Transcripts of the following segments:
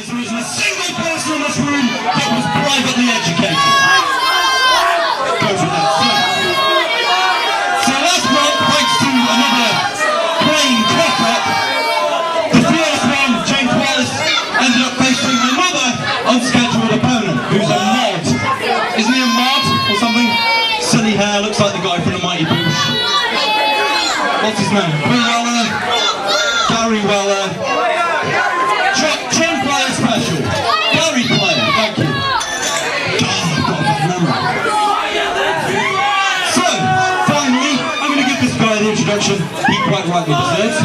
realise there isn't a single person in this room that was privately educated. Goes without saying. So last month, thanks to another plain cock-up, the first one, James Wallace, ended up facing another unscheduled opponent, who's a mod. Isn't he a mod or something? Silly hair, looks like the guy from the Mighty Boosh. What's his name? Gary Weller. John Player Special. Gary Player, thank you. Oh, I've got a bad memory. So, finally, I'm going to give this guy the introduction he quite rightly deserves.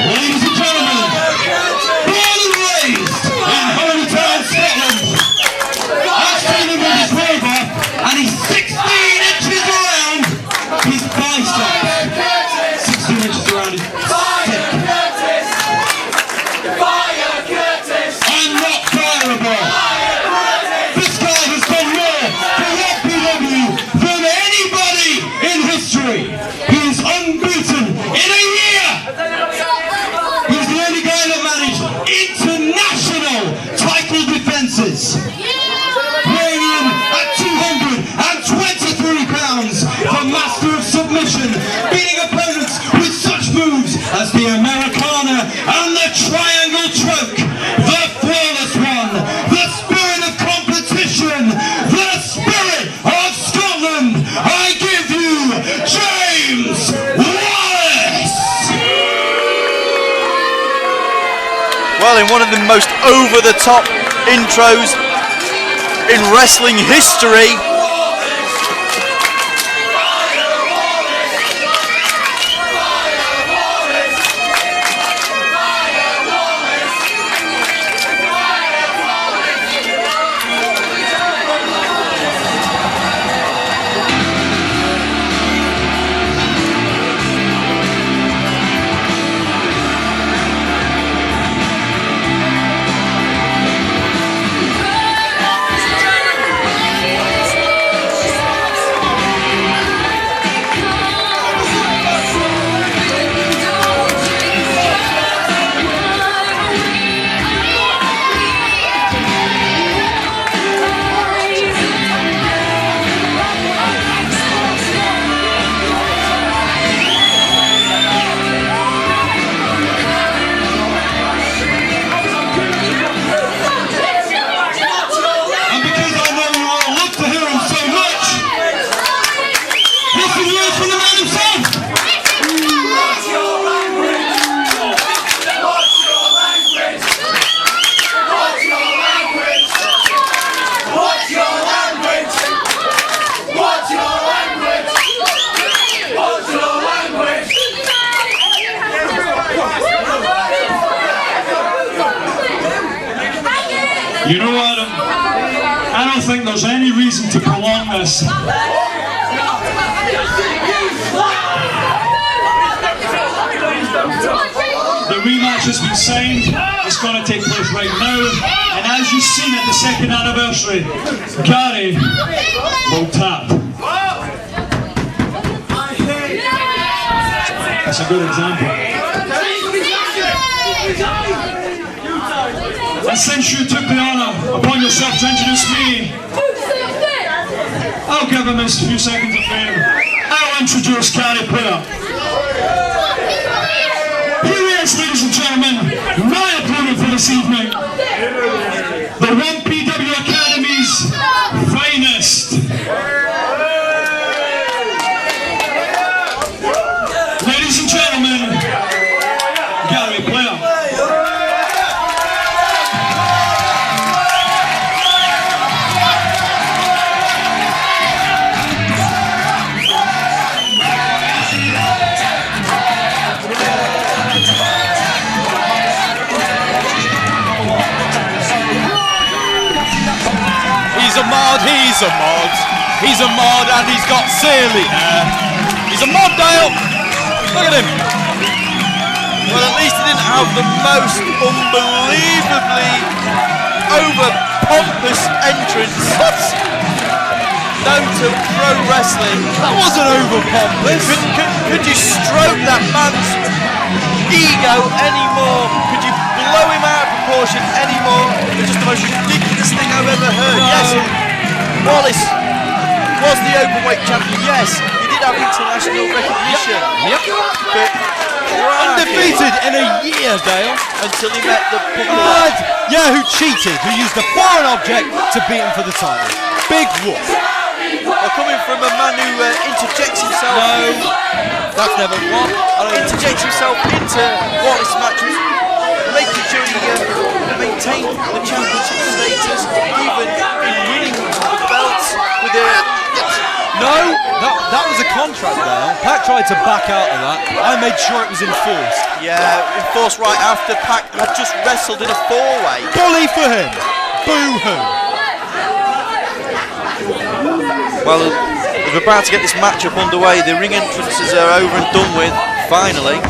Ladies and gentlemen, born and raised in Holytown, Scotland, I've seen him with his rover, and he's 16 inches around his biceps. 16 inches around his stick. I'm not fireable. This guy has done more for FPW than anybody in history. He is unbeaten in a year. He's the only guy that managed international title defences. Weighing in at 223 pounds, the master of submission, beating opponents with such moves as the Americana and the triangle choke, the flawless one, the spirit of competition, the spirit of Scotland. I give you James Wallace! Well, in one of the most over-the-top intros in wrestling history, you know what? I don't think there's any reason to prolong this. The rematch has been signed. It's going to take place right now. And as you've seen at the second anniversary, Gary will tap. That's a good example. And since you took the honour upon yourself to introduce me, I'll give him his few seconds of fame. I'll introduce Gary Player. Here he is, ladies and gentlemen, my opponent for this evening. The 1PW Academy's finest. Ladies and gentlemen, Gary Player. He's a mod and he's got silly hair. He's a mod, Dale. Look at him. Well, at least he didn't have the most unbelievably over-pompous entrance known to pro wrestling. That wasn't over-pompous. Could you stroke that man's ego anymore? Could you blow him out of proportion? proportion anymore. It's just the most ridiculous thing I've ever heard. Yes, Wallace was the openweight champion. Yes, he did have international recognition. Yep. But Undefeated in a year, Dale. until he met the But, yeah, who cheated, who used a foreign object to beat him for the title. Big whoop. Well, coming from a man who interjects himself. No, that's never what. Interjects himself into Wallace matches, making sure he maintained the championship status, even in winning the belts with a. No, that was a contract there. Pac tried to back out of that. I made sure it was enforced. Yeah, enforced right after Pac had just wrestled in a four-way. Bully for him. Boo-hoo. Well, we're about to get this matchup underway. The ring entrances are over and done with, finally.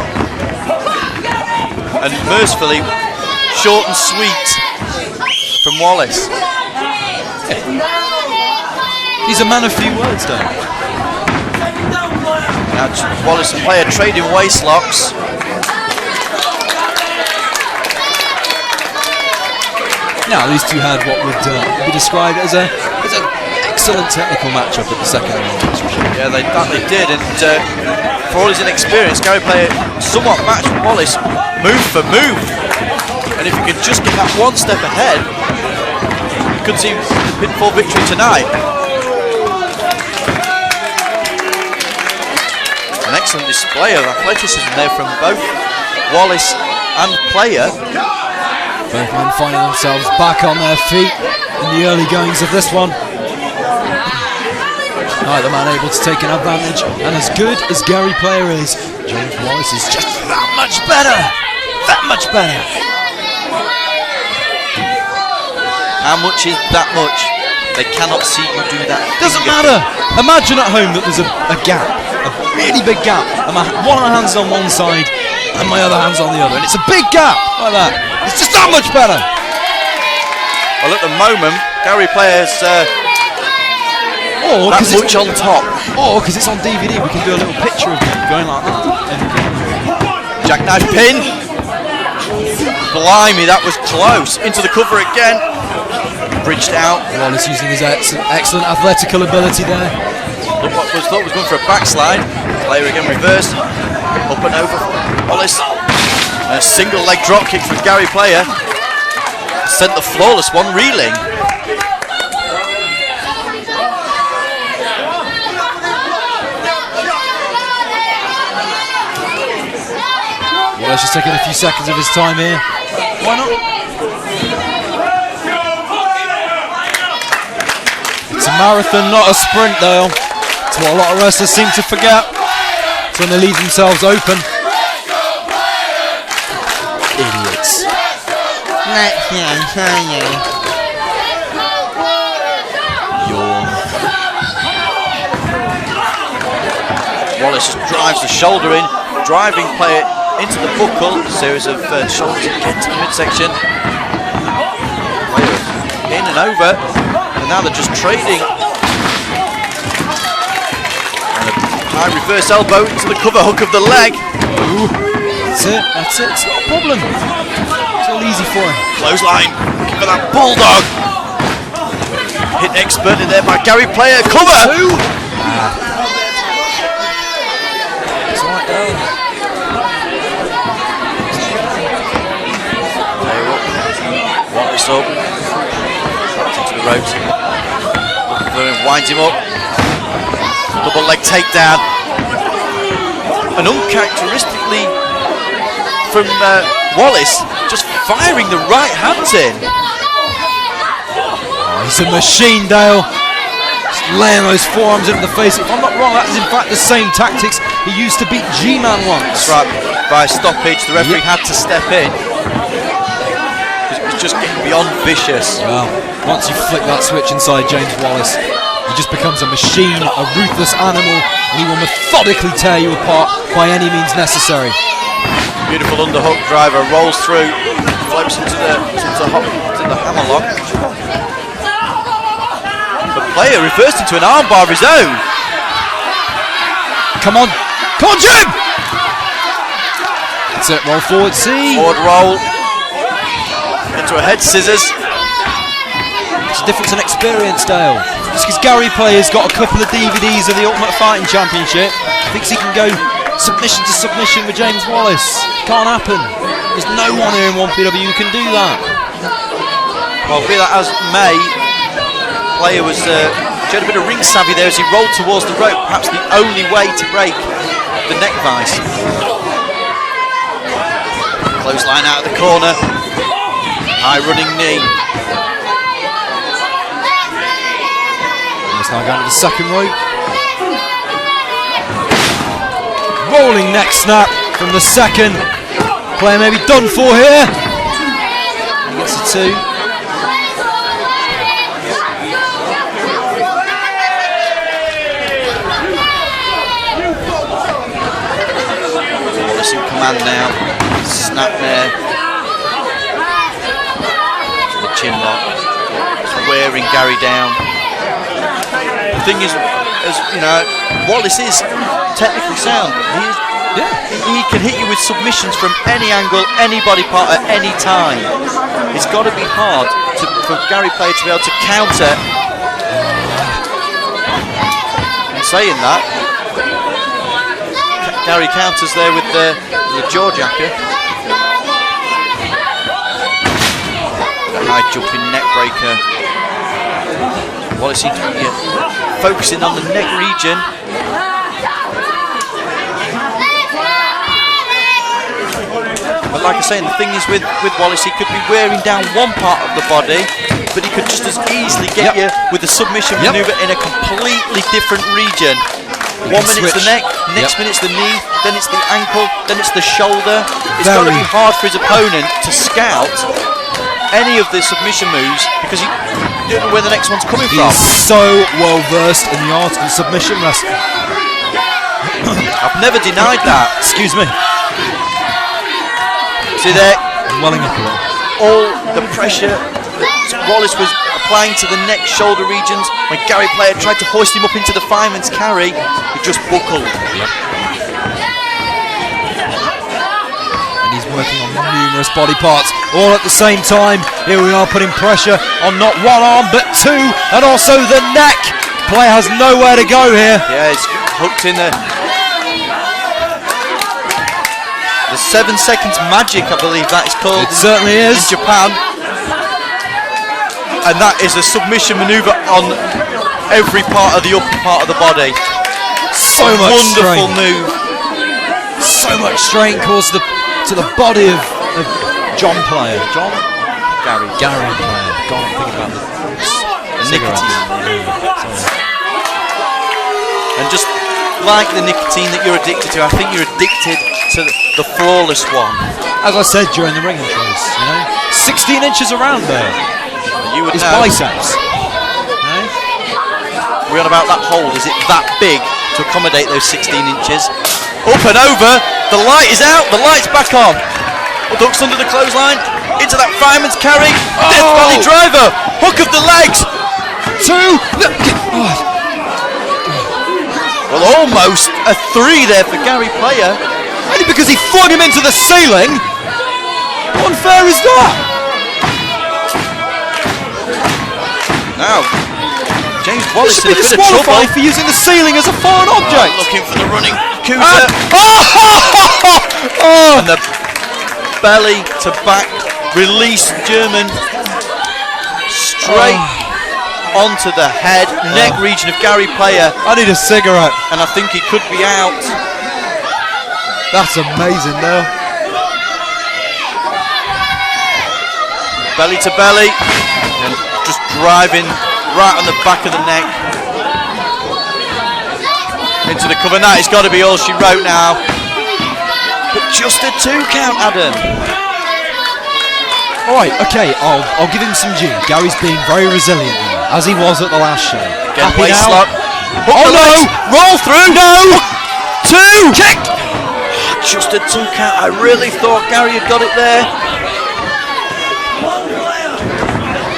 And mercifully, short and sweet from Wallace. He's a man of few words, though. Now Wallace and Player trading waist locks. Now, these two had what would be described as an excellent technical matchup at the second round. Yeah, they did, and for all his inexperience, Gary Player somewhat matched Wallace move for move. And if you could just get that one step ahead, you could see the pinfall victory tonight. An excellent display of athleticism there from both Wallace and Player. Both men finding themselves back on their feet in the early goings of this one. Neither man able to take an advantage, and as good as Gary Player is, James Wallace is just that much better. That much better. How much is that much? They cannot see you do that. Doesn't matter. Imagine at home that there's a gap, a really big gap, and one of my hands on one side and my other hand's on the other, and it's a big gap like that. It's just that much better. Well, at the moment, Gary Player's that much on top. Or because it's on DVD, we can do a little picture of him going like that. Jackknife pin. Blimey, that was close. Into the cover again. Bridged out. Wallace using his excellent athletical ability there. Thought was going for a backslide. Player again reversed. Up and over Wallace. And a single leg drop kick from Gary Player. Sent the flawless one reeling. Wallace just taking a few seconds of his time here. Why not? It's a marathon, not a sprint, though. It's what a lot of wrestlers seem to forget. It's when they leave themselves open. Idiots. Yawn. Wallace just drives the shoulder in, driving Player into the buckle. A series of shoulders again to the midsection. Player in and over, and now they're just trading. And a high reverse elbow into the cover hook of the leg. Ooh. That's it, it's not a problem. It's all easy for him. Clothesline, looking for that bulldog. Hit expertly there by Gary Player. Cover! It's all right, though. Wallace up. Into the ropes. Winds him up. Double leg takedown. And uncharacteristically from Wallace, just firing the right hands in. Oh, he's a machine, Dale. Just laying those forearms into the face. If I'm not wrong, that is in fact the same tactics he used to beat G-Man once. That's right. By stoppage, the referee had to step in. It was just getting beyond vicious. Well, once you flick that switch inside James Wallace, he just becomes a machine, a ruthless animal, and he will methodically tear you apart by any means necessary. Beautiful underhook driver, rolls through, floats into the hammerlock. The Player reversed into an armbar of his own. Come on, Jim! That's it, roll forward, see. Forward roll. In through a head scissors. It's a difference in experience, Dale. Just because Gary Player's got a couple of DVDs of the Ultimate Fighting Championship, thinks he can go submission to submission with James Wallace. Can't happen. There's no one here in 1PW who can do that. Well, be that as may, Player was showed a bit of ring savvy there as he rolled towards the rope, perhaps the only way to break the neck vice. Clothesline out of the corner. High running knee. It's now going to the second rope. Rolling neck snap from the second. Player may be done for here. He gets a 2. Wallace in command now. Snap there. The chin lock. It's wearing Gary down. The thing is, as you know, Wallace is technically sound. He can hit you with submissions from any angle, any body part at any time. It's got to be hard for Gary Player to be able to counter. And saying that, Gary counters there with the jaw jacker. The high jumping neck breaker. Wallace focusing on the neck region. But like I say, the thing is with Wallace, he could be wearing down one part of the body, but he could just as easily get you with the submission maneuver in a completely different region. 1 minute it's the neck, next minute it's the knee, then it's the ankle, then it's the shoulder. It's got to be hard for his opponent to scout any of the submission moves because you don't know where the next one's coming from. He's so well versed in the art of submission wrestling. I've never denied that. Excuse me. See there, Welling up a little. all the pressure Wallace was applying to the neck, shoulder regions. When Gary Player tried to hoist him up into the fireman's carry, he just buckled. And he's working on numerous body parts all at the same time. Here we are putting pressure on not one arm but 2, and also the neck. Player has nowhere to go here. Yeah, he's hooked in there. The 7 seconds magic, I believe that is called. It certainly is. In Japan. And that is a submission maneuver on every part of the upper part of the body. So much wonderful strain. move. So much strain caused to the body of John Player. John? Gary Player. God, I'm thinking about the nicotine. Sorry. And just like the nicotine that you're addicted to, I think you're addicted to the flawless one. As I said during the ring intros, 16 inches around there. You would his know. biceps. We're on about that hold. Is it that big to accommodate those 16 inches? Up and over. The light is out. The light's back on. Ducks under the clothesline. Into that fireman's carry. Death Valley driver. Hook of the legs. 2. Well, almost a 3 there for Gary Player. Only because he flung him into the ceiling. How unfair is that? Now, James Wallace He should be in a bit of trouble. disqualified for using the ceiling as a foreign object. Looking for the running cooter. And And the belly to back release German straight onto the head, neck region of Gary Player. I need a cigarette. And I think he could be out. That's amazing, though. Belly to belly. And just driving right on the back of the neck. Into the cover. That has got to be all she wrote now. But just a 2 count, Adam. Alright, okay, I'll give him some due. Gary's being very resilient now, as he was at the last show. Again, Happy waist now? lock. Oh no! Roll through! No! 2! Kick! Just a 2 count. I really thought Gary had got it there.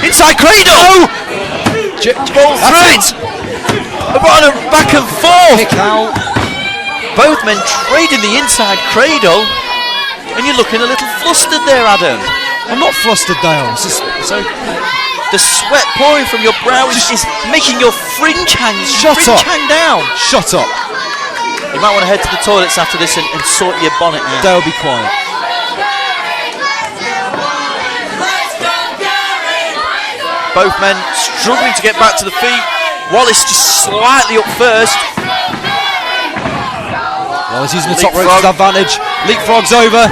Inside cradle! Roll through it! On a back and forth! Kick out. Both men trading the inside cradle. And you're looking a little flustered there, Adam. I'm not flustered, Dale. It's just, so the sweat pouring from your brow is making your fringe hang down. Shut up. You might want to head to the toilets after this and sort your bonnet out. Dale, be quiet. Both men struggling to get back to the feet. Wallace just slightly up first. Wallace using the top rope to his advantage. Leapfrog's over.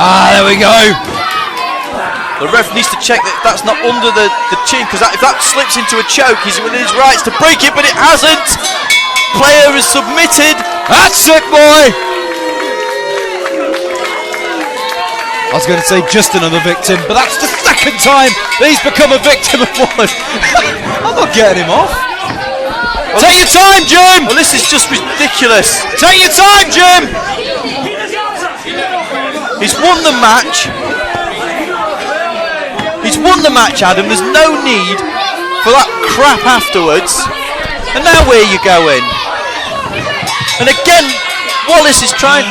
Ah, there we go. The ref needs to check that that's not under the chin, because if that slips into a choke, he's within his rights to break it, but it hasn't. Player is submitted. That's it, boy. I was going to say just another victim, but that's the second time that he's become a victim of Wallace. I'm not getting him off. Well, take your time, Jim. Well, this is just ridiculous. Take your time, Jim. He's won the match. He's won the match, Adam. There's no need for that crap afterwards. And now where are you going? And again, Wallace is trying.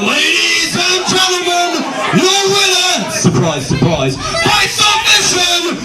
Ladies and gentlemen, your winner, surprise, surprise, by submission,